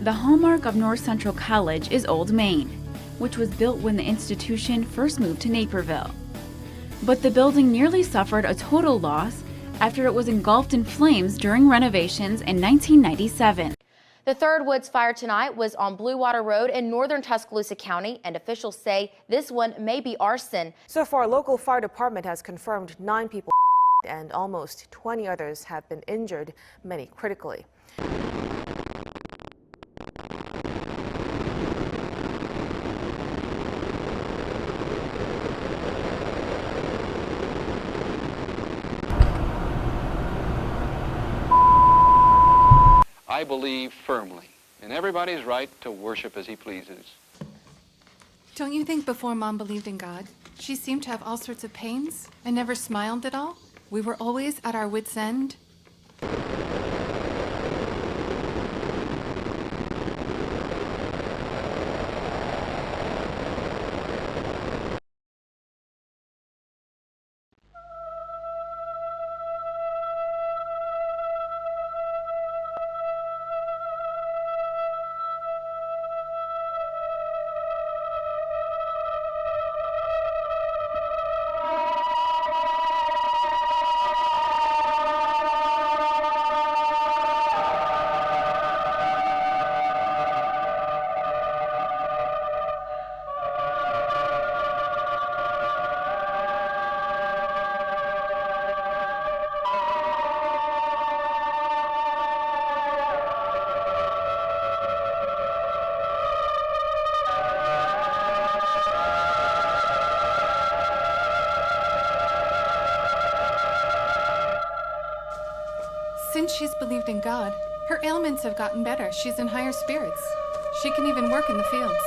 The hallmark of North Central College is Old Main, which was built when the institution first moved to Naperville. But the building nearly suffered a total loss after it was engulfed in flames during renovations in 1997. The third woods fire tonight was on Blue Water Road in northern Tuscaloosa County, and officials say this one may be arson. So far, local fire department has confirmed 9 people and almost 20 others have been injured, many critically. I believe firmly in everybody's right to worship as he pleases. Don't you think before Mom believed in God, she seemed to have all sorts of pains and never smiled at all? We were always at our wits' end. Since she's believed in God, her ailments have gotten better. She's in higher spirits. She can even work in the fields.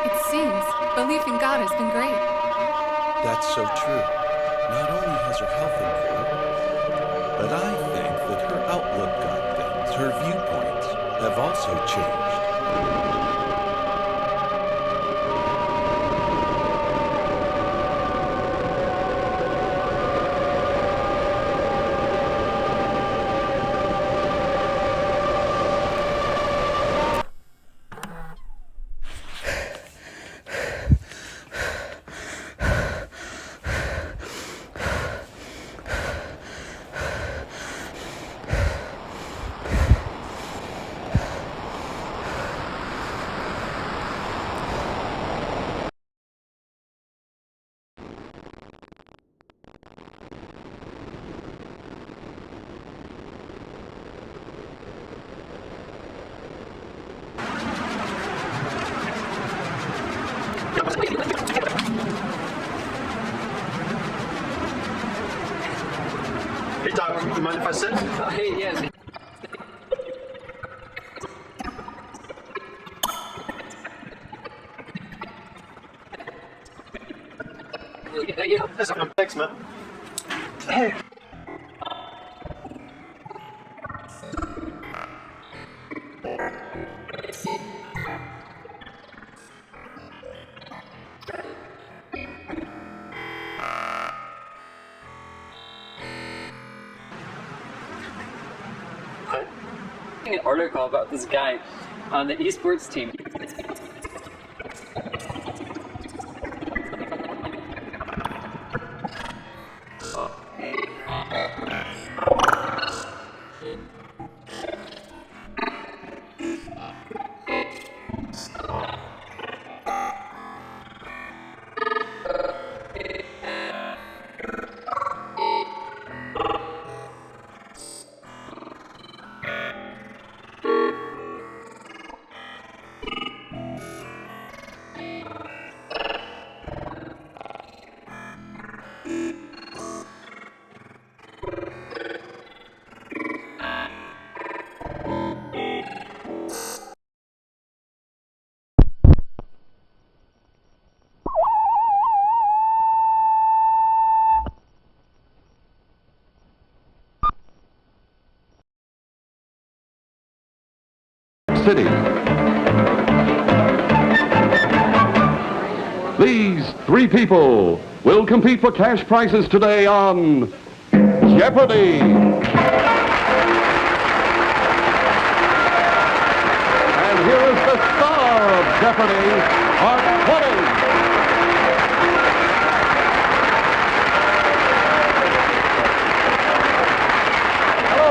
It seems belief in God has been great. That's so true. Not only has her health improved, but I think that her outlook on things, her viewpoints, have also changed. Hey, Doc, you mind if I sit? Hey, yeah. Thanks, man. Hey. An article about this guy on the esports team. City. These 3 people will compete for cash prizes today on Jeopardy! And Jeopardy! Part 20!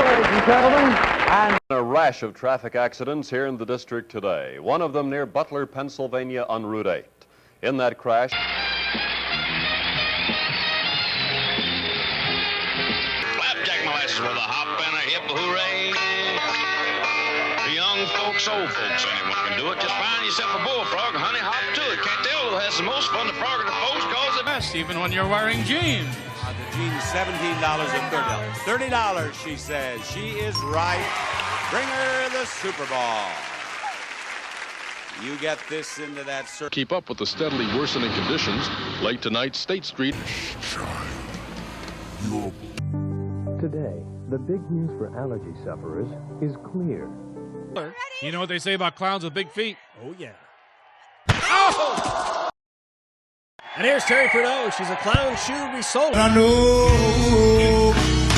Ladies and gentlemen, and a rash of traffic accidents here in the district today. One of them near Butler, Pennsylvania on Route 8. In that crash, flapjack molasses with a hop and a hip hooray. The young folks, old folks, anyone can do it. Just find yourself a bullfrog, honey, hop to it. Can't tell who has the most fun, the frog or the folks, cause it best, even when you're wearing jeans. The jeans, $17 and $30. $30, she says. She is right. Bring her the Super Bowl. You get this into that circle. Keep up with the steadily worsening conditions. Late tonight, State Street. Today, the big news for allergy sufferers is clear. You know what they say about clowns with big feet? Oh, yeah. Oh! And here's Terry Prideaux. She's a clown shoe resold. I know.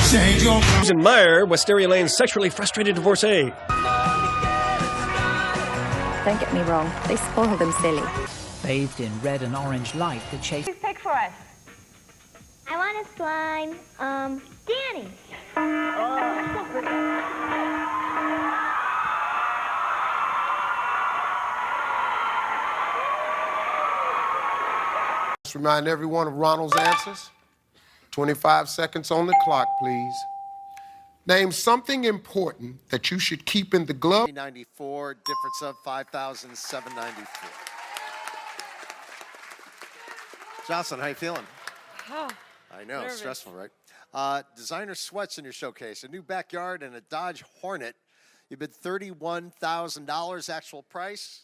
Susan Meyer, Wisteria Lane's sexually frustrated divorcee. Don't get me wrong, they spoil them silly. Bathed in red and orange light that chase. Please pick for us. I want to slime, Danny. Let's remind everyone of Ronald's answers. 25 seconds on the clock, please. Name something important that you should keep in the glove. 94, difference of 5,794. Jocelyn, how you feeling? Oh, I know, nervous. Stressful, right? Designer sweats in your showcase, a new backyard and a Dodge Hornet. You bid $31,000, actual price.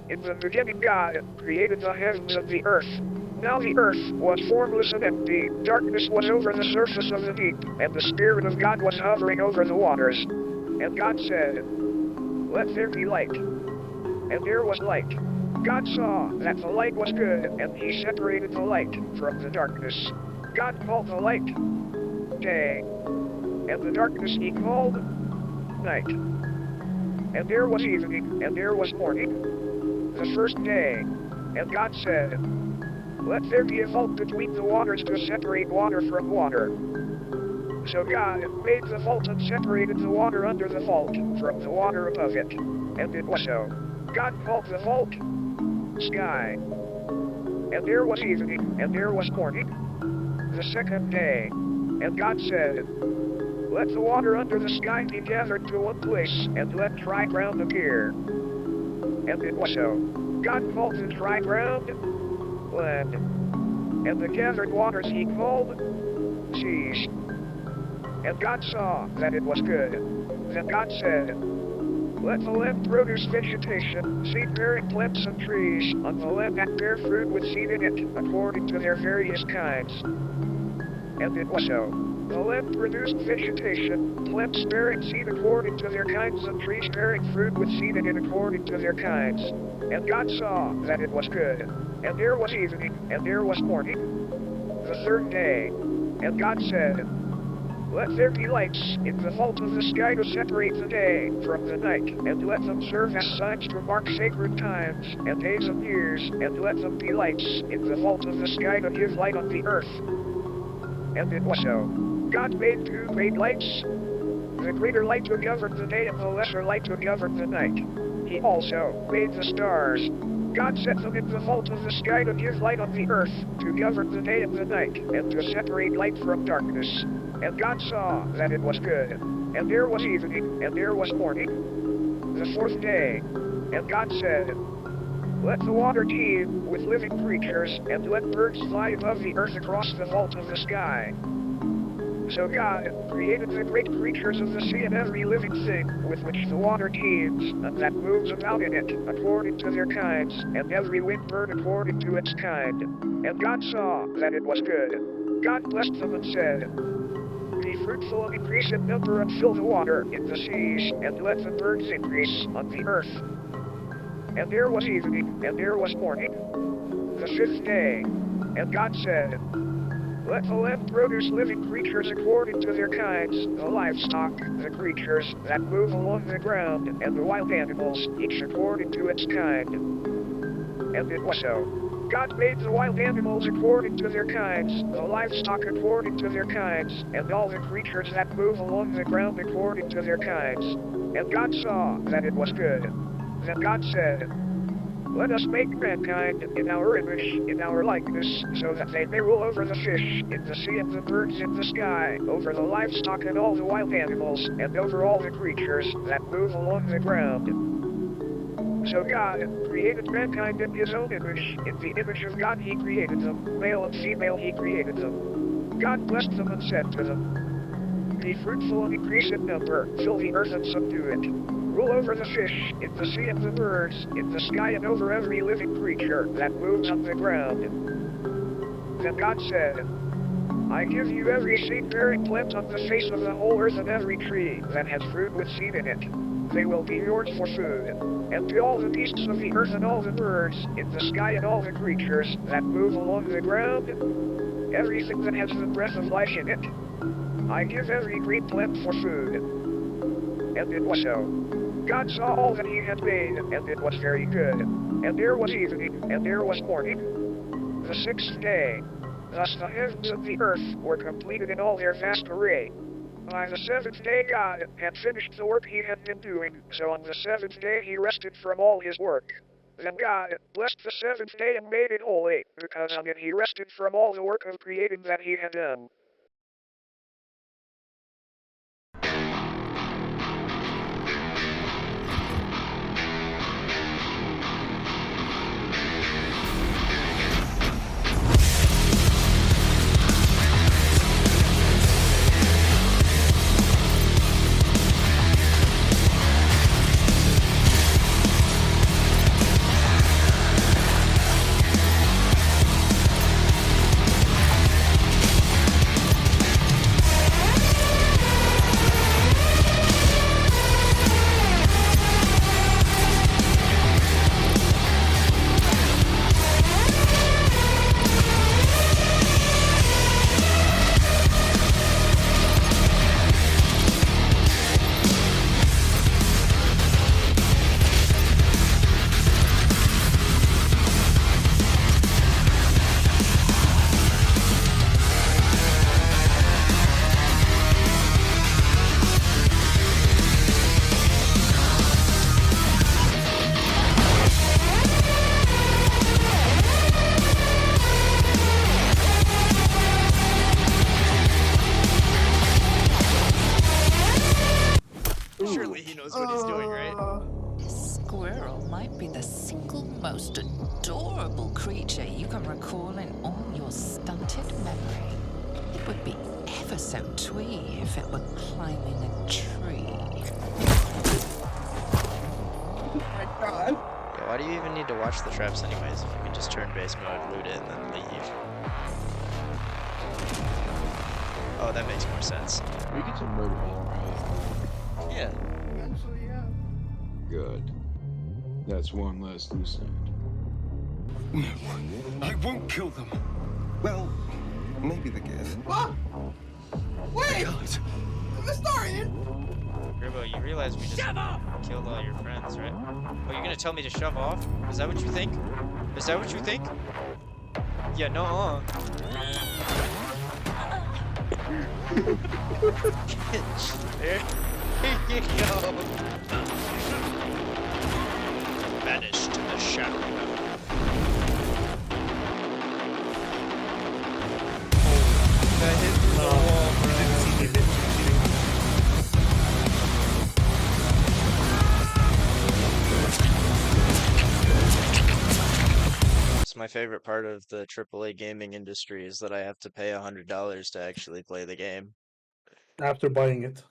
In the beginning God created the heavens and the earth. Now the earth was formless and empty, darkness was over the surface of the deep, and the Spirit of God was hovering over the waters. And God said, "Let there be light." And there was light. God saw that the light was good, and he separated the light from the darkness. God called the light day, and the darkness he called night. And there was evening, and there was morning, the first day. And God said, "Let there be a vault between the waters to separate water from water." So God made the vault and separated the water under the vault from the water above it. And it was so. God called the vault sky. And there was evening, and there was morning, the second day. And God said, "Let the water under the sky be gathered to one place, and let dry ground appear." And it was so. God called the dry ground land, and the gathered waters he called seas. And God saw that it was good. Then God said, "Let the land produce vegetation, seed-bearing plants and trees, on the land that bear fruit with seed in it, according to their various kinds." And it was so. The land produced vegetation, plants bearing seed according to their kinds, and trees bearing fruit with seed in it according to their kinds. And God saw that it was good. And there was evening, and there was morning, the third day. And God said, "Let there be lights in the vault of the sky to separate the day from the night, and let them serve as signs to mark sacred times and days and years, and let them be lights in the vault of the sky to give light on the earth." And it was so. God made two great lights, the greater light to govern the day and the lesser light to govern the night. He also made the stars. God set them in the vault of the sky to give light on the earth, to govern the day and the night, and to separate light from darkness. And God saw that it was good. And there was evening, and there was morning, the fourth day. And God said, "Let the water teem with living creatures, and let birds fly above the earth across the vault of the sky." So God created the great creatures of the sea and every living thing with which the water teems, and that moves about in it, according to their kinds, and every winged bird according to its kind. And God saw that it was good. God blessed them and said, "Be fruitful and increase in number and fill the water in the seas, and let the birds increase on the earth." And there was evening, and there was morning, the fifth day. And God said, "Let the land produce living creatures according to their kinds, the livestock, the creatures that move along the ground, and the wild animals, each according to its kind." And it was so. God made the wild animals according to their kinds, the livestock according to their kinds, and all the creatures that move along the ground according to their kinds. And God saw that it was good. Then God said, "Let us make mankind in our image, in our likeness, so that they may rule over the fish in the sea and the birds in the sky, over the livestock and all the wild animals, and over all the creatures that move along the ground." So God created mankind in his own image. In the image of God he created them, male and female he created them. God blessed them and said to them, "Be fruitful and increase in number, fill the earth and subdue it. Rule over the fish in the sea and the birds in the sky, and over every living creature that moves on the ground." Then God said, I give you every seed-bearing plant on the face of the whole earth and every tree that has fruit with seed in it. They will be yours for food. And to all the beasts of the earth and all the birds in the sky and all the creatures that move along the ground, everything that has the breath of life in it, I give every green plant for food. And it was so. God saw all that he had made, and it was very good. And there was evening, and there was morning, the sixth day. Thus the heavens and the earth were completed in all their vast array. By the seventh day God had finished the work he had been doing, so on the seventh day he rested from all his work. Then God blessed the seventh day and made it holy, because on it he rested from all the work of creating that he had done. Surely he knows what he's doing, right? This squirrel might be the single most adorable creature you can recall in all your stunted memory. It would be ever so twee if it were climbing a tree. Oh my god. Yeah, why do you even need to watch the traps anyways if you can just turn base mode, loot it, and then leave? Oh, that makes more sense. We get to murder him, right? Yeah. Eventually, yeah. Good. That's one less loose end. I won't kill them. Well, maybe the gas. Ah! Wait! Historian! Gribbo, you realize we just killed all your friends, right? Oh, you're gonna tell me to shove off? Is that what you think? Is that what you think? Yeah, no. There you go. Vanish to the shadow. That hit through the wall, bro. It's my favorite part of the AAA gaming industry is that I have to pay $100 to actually play the game. After buying it.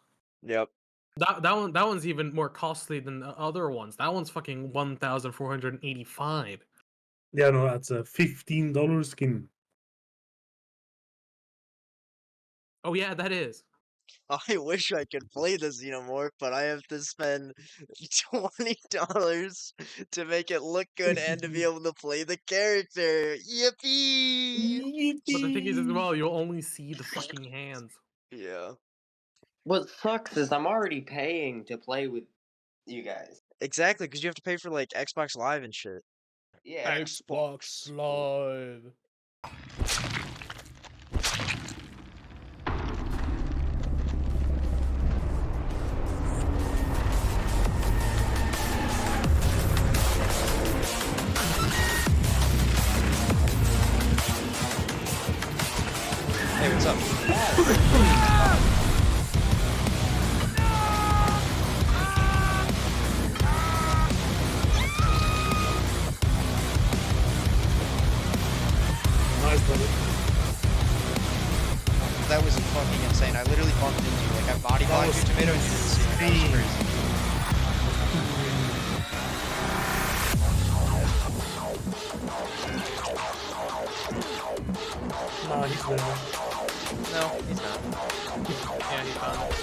Yep. That one's even more costly than the other ones. That one's fucking 1,485. Yeah, no, that's a $15 skin. Oh yeah, that is. I wish I could play the Xenomorph, but I have to spend $20 to make it look good and to be able to play the character. Yippee! But the thing is, as well, you'll only see the fucking hands. Yeah. What sucks is I'm already paying to play with you guys. Exactly, because you have to pay for like Xbox Live and shit. Yeah. Xbox Live. Hey, what's up? Nice, buddy. That was fucking insane. I literally bumped into you. Like, I body blocked your tomato and you didn't see me. That was crazy. Nah, he's there. No, he's not. Yeah, he found it.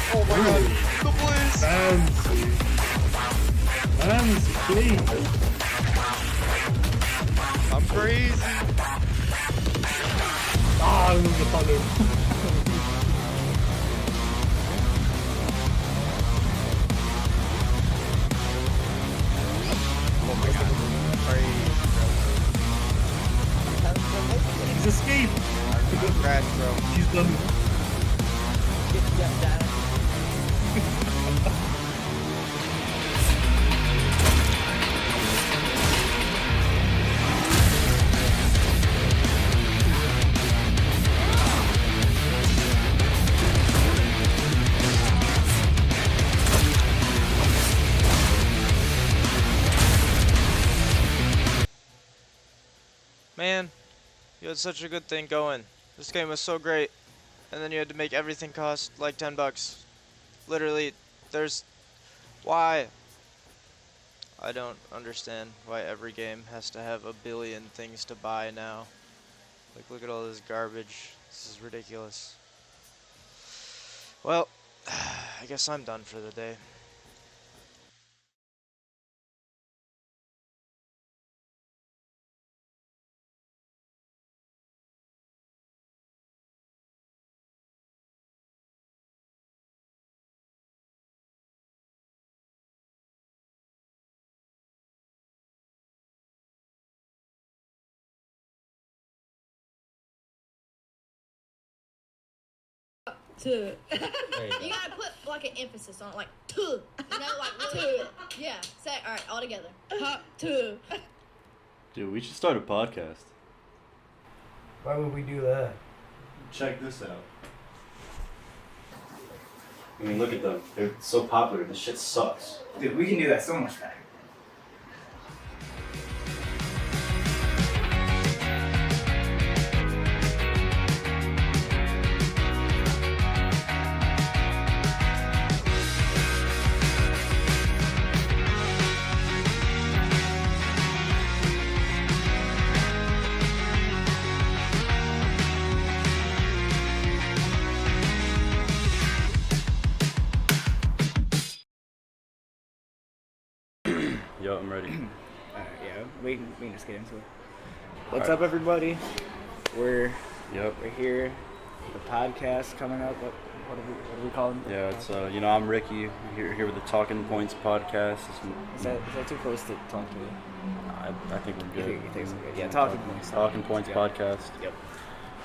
Oh my god, the Blaze! Fancy, please. I'm crazy. Ah, I'm the thunder. Oh my god. He's escaped. Crash, bro. He's done. Man, you had such a good thing going. This game was so great. And then you had to make everything cost like $10. Literally, why? I don't understand why every game has to have a billion things to buy now. Like, look at all this garbage. This is ridiculous. Well, I guess I'm done for the day. To. You gotta put like an emphasis on it, like to. You know, like to. Yeah. Say all right, all together. To. Dude, we should start a podcast. Why would we do that? Check this out. I mean, look at them. They're so popular. This shit sucks. Dude, we can do that so much better. Yo, I'm ready. Alright, yeah, we can just get into it. What's up, everybody? We're here. The podcast coming up. What are we calling it? Yeah, it's I'm Ricky. Here with the Talking Points podcast. Is that too close to talk to me? I think we're good. You think so? Good. Yeah, Talking Points. Talking Points podcast. Yep.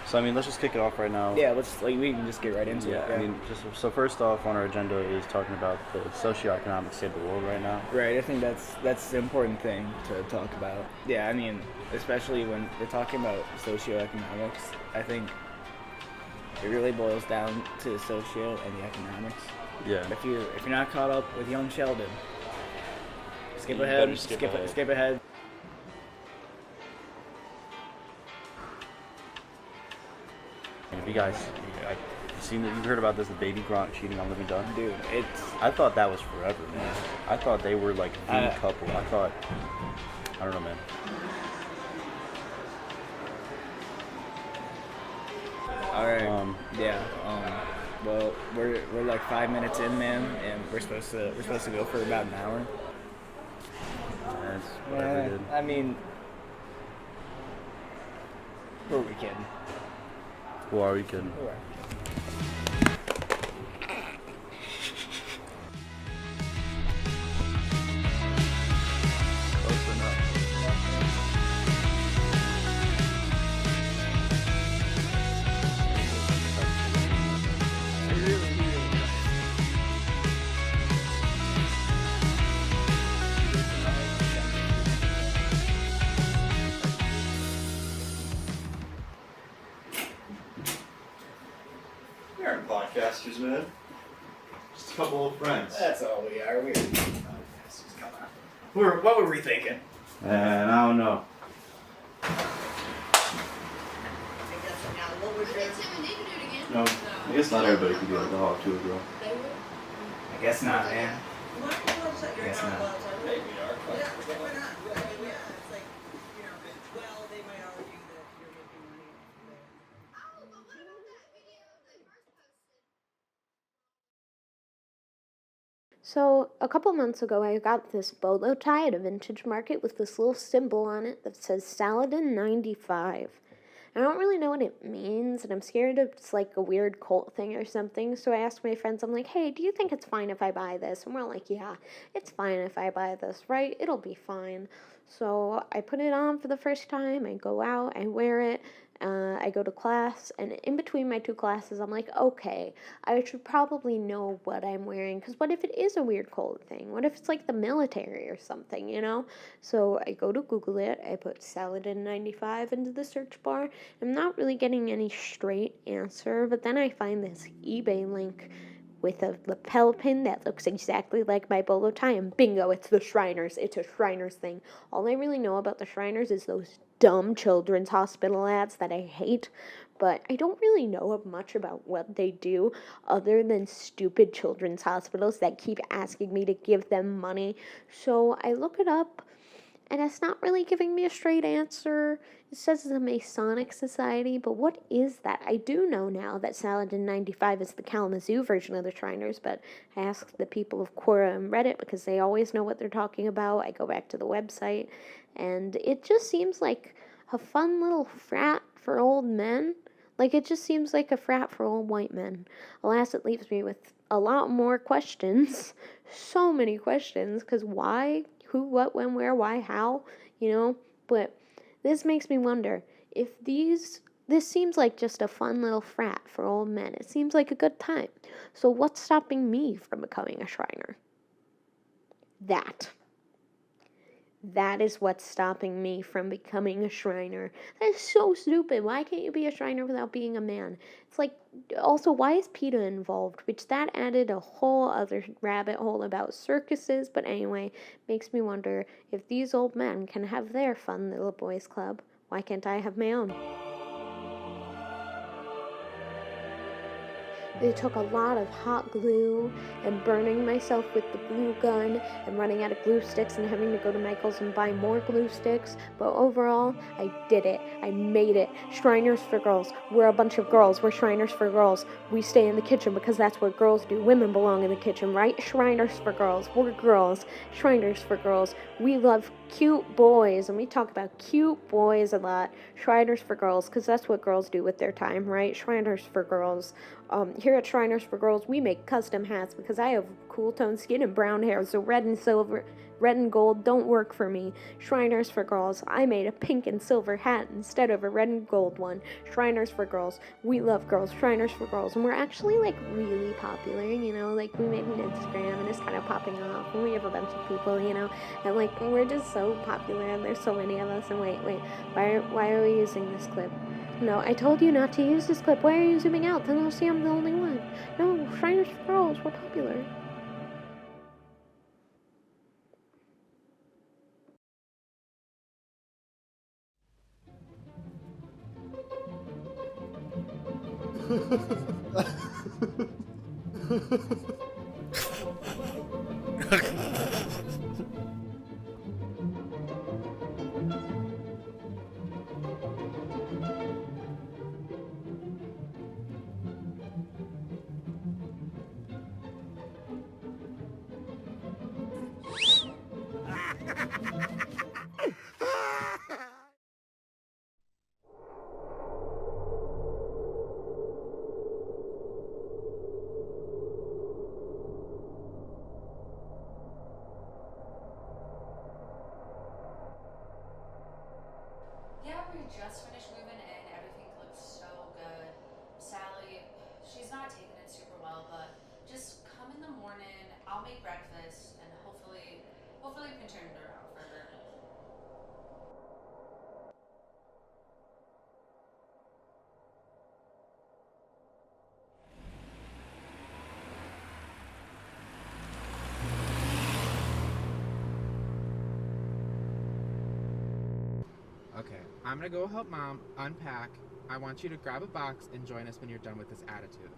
So let's just kick it off right now. Yeah, we can just get right into it. Yeah, so first off on our agenda is talking about the socioeconomic state of the world right now. Right, I think that's the important thing to talk about. Yeah, I mean, especially when we're talking about socioeconomics, I think it really boils down to socio and the economics. Yeah. If you're not caught up with young Sheldon, skip ahead. Skip ahead. If you guys seen that, you heard about this, the baby Gronk cheating on Living Done? Dude, I thought that was forever, man. I thought they were like the couple. I don't know, man. All right. Well, we're like 5 minutes in, man, and we're supposed to go for about an hour. That's whatever, dude. I mean, who are we kidding? Who are we kidding? Close enough. We aren't podcasters, man. Just a couple of friends. That's all we are. We're podcasters. Come on. What were we thinking? And I don't know. No. I guess not everybody could be like a hawk to a girl. I guess not, man. I guess not. So, a couple months ago, I got this bolo tie at a vintage market with this little symbol on it that says Saladin 95. I don't really know what it means, and I'm scared it's like a weird cult thing or something, so I asked my friends, I'm like, hey, do you think it's fine if I buy this? And we're like, yeah, it's fine if I buy this, right? It'll be fine. So I put it on for the first time, I go out, I wear it, I go to class, and in between my two classes, I'm like, okay, I should probably know what I'm wearing, because what if it is a weird cult thing? What if it's like the military or something, you know? So I go to Google it, I put Saladin 95 into the search bar. I'm not really getting any straight answer, but then I find this eBay link with a lapel pin that looks exactly like my bolo tie, and bingo, it's the Shriners. It's a Shriners thing. All I really know about the Shriners is those dumb children's hospital ads that I hate, but I don't really know much about what they do other than stupid children's hospitals that keep asking me to give them money. So I look it up, and it's not really giving me a straight answer. It says it's a Masonic society, but what is that? I do know now that Saladin 95 is the Kalamazoo version of the Shriners, but I asked the people of Quora and Reddit because they always know what they're talking about. I go back to the website, and it just seems like a fun little frat for old men. Like, it just seems like a frat for old white men. Alas, it leaves me with a lot more questions. So many questions, because why? Who, what, when, where, why, how, you know? But this makes me wonder if this seems like just a fun little frat for old men. It seems like a good time. So what's stopping me from becoming a Shriner? That is what's stopping me from becoming a Shriner. That is so stupid. Why can't you be a Shriner without being a man? It's like, also, why is PETA involved? Which that added a whole other rabbit hole about circuses. But anyway, makes me wonder if these old men can have their fun little boys club. Why can't I have my own? It took a lot of hot glue and burning myself with the glue gun and running out of glue sticks and having to go to Michael's and buy more glue sticks. But overall, I did it. I made it. Shriners for girls. We're a bunch of girls. We're Shriners for girls. We stay in the kitchen because that's what girls do. Women belong in the kitchen, right? Shriners for girls. We're girls. Shriners for girls. We love cute boys, and we talk about cute boys a lot. Shriners for girls, because that's what girls do with their time, right? Shriners for girls. Here at Shriners for Girls, we make custom hats because I have cool toned skin and brown hair, so red and gold don't work for me. Shriners for Girls, I made a pink and silver hat instead of a red and gold one. Shriners for Girls, we love girls. Shriners for Girls, and we're actually like really popular, you know, like we made an Instagram and it's kind of popping off, and we have a bunch of people, you know, and like we're just so popular, and there's so many of us. And wait, why are we using this clip? No, I told you not to use this clip. Why are you zooming out? Then they'll see I'm the only one. No, Shriners for Girls, we're popular. Yeah, we just finished moving in. Everything looks so good. Sally, she's not taking it super well, but just come in the morning. I'll make breakfast, and hopefully we can turn it around for her. Okay, I'm gonna go help Mom unpack. I want you to grab a box and join us when you're done with this attitude.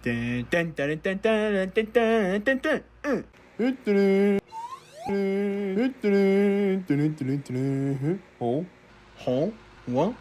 Dun, dun, dun, dun, dun, dun, dun, dun, dun. Oh, oh, what?